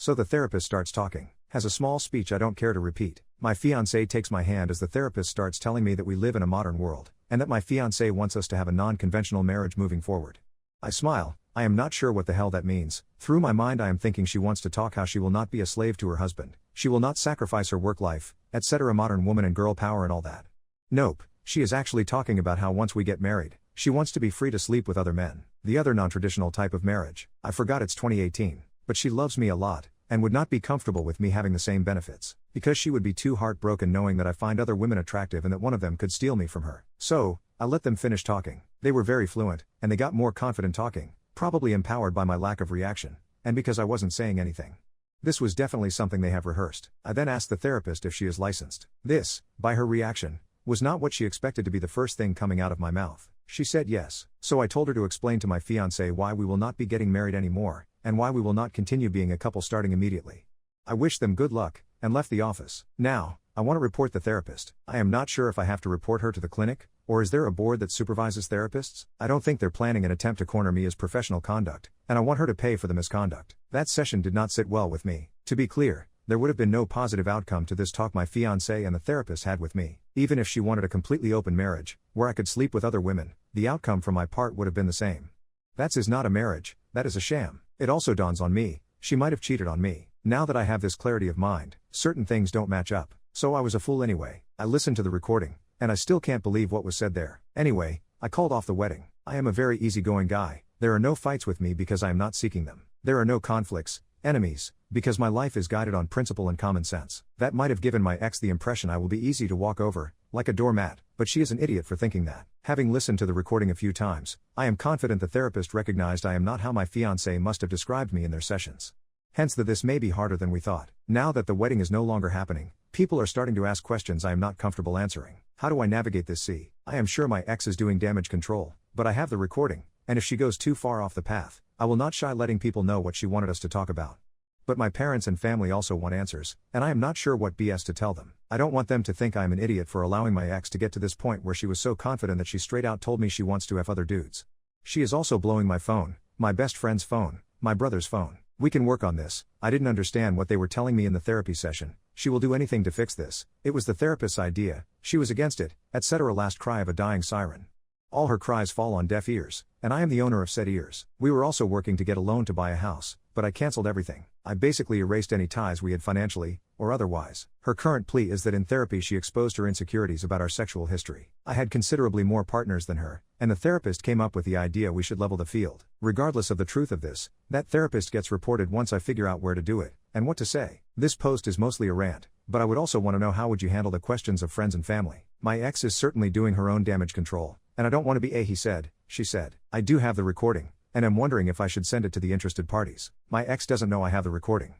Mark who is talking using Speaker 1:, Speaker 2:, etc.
Speaker 1: So the therapist starts talking, has a small speech I don't care to repeat. My fiance takes my hand as the therapist starts telling me that we live in a modern world, and that my fiance wants us to have a non-conventional marriage moving forward. I smile. I am not sure what the hell that means. Through my mind I am thinking she wants to talk how she will not be a slave to her husband, she will not sacrifice her work life, etc. modern woman and girl power and all that. Nope, she is actually talking about how once we get married, she wants to be free to sleep with other men, the other non-traditional type of marriage. I forgot it's 2018, but she loves me a lot, and would not be comfortable with me having the same benefits, because she would be too heartbroken knowing that I find other women attractive and that one of them could steal me from her. So, I let them finish talking. They were very fluent, and they got more confident talking, probably empowered by my lack of reaction, and because I wasn't saying anything. This was definitely something they have rehearsed. I then asked the therapist if she is licensed. This, by her reaction, was not what she expected to be the first thing coming out of my mouth. She said yes. So I told her to explain to my fiancé why we will not be getting married anymore, and why we will not continue being a couple starting immediately. I wished them good luck, and left the office. Now, I want to report the therapist. I am not sure if I have to report her to the clinic, or is there a board that supervises therapists? I don't think they're planning an attempt to corner me as professional conduct, and I want her to pay for the misconduct. That session did not sit well with me. To be clear, there would have been no positive outcome to this talk my fiancé and the therapist had with me. Even if she wanted a completely open marriage, where I could sleep with other women, the outcome from my part would have been the same. That is not a marriage, that is a sham. It also dawns on me, she might have cheated on me. Now that I have this clarity of mind, certain things don't match up. So I was a fool anyway. I listened to the recording, and I still can't believe what was said there. Anyway, I called off the wedding. I am a very easygoing guy. There are no fights with me because I am not seeking them. There are no conflicts, enemies, because my life is guided on principle and common sense. That might have given my ex the impression I will be easy to walk over, like a doormat, but she is an idiot for thinking that. Having listened to the recording a few times, I am confident the therapist recognized I am not how my fiancé must have described me in their sessions. Hence that this may be harder than we thought. Now that the wedding is no longer happening, people are starting to ask questions I am not comfortable answering. How do I navigate this? See, I am sure my ex is doing damage control, but I have the recording, and if she goes too far off the path, I will not shy letting people know what she wanted us to talk about. But my parents and family also want answers, and I am not sure what BS to tell them. I don't want them to think I am an idiot for allowing my ex to get to this point where she was so confident that she straight out told me she wants to have other dudes. She is also blowing my phone, my best friend's phone, my brother's phone. We can work on this. I didn't understand what they were telling me in the therapy session. She will do anything to fix this. It was the therapist's idea, she was against it, etc. Last cry of a dying siren. All her cries fall on deaf ears, and I am the owner of said ears. We were also working to get a loan to buy a house, but I cancelled everything. I basically erased any ties we had financially, or otherwise. Her current plea is that in therapy she exposed her insecurities about our sexual history. I had considerably more partners than her, and the therapist came up with the idea we should level the field. Regardless of the truth of this, that therapist gets reported once I figure out where to do it, and what to say. This post is mostly a rant, but I would also want to know how would you handle the questions of friends and family. My ex is certainly doing her own damage control, and I don't want to be a he said, she said. I do have the recording, and am wondering if I should send it to the interested parties. My ex doesn't know I have the recording.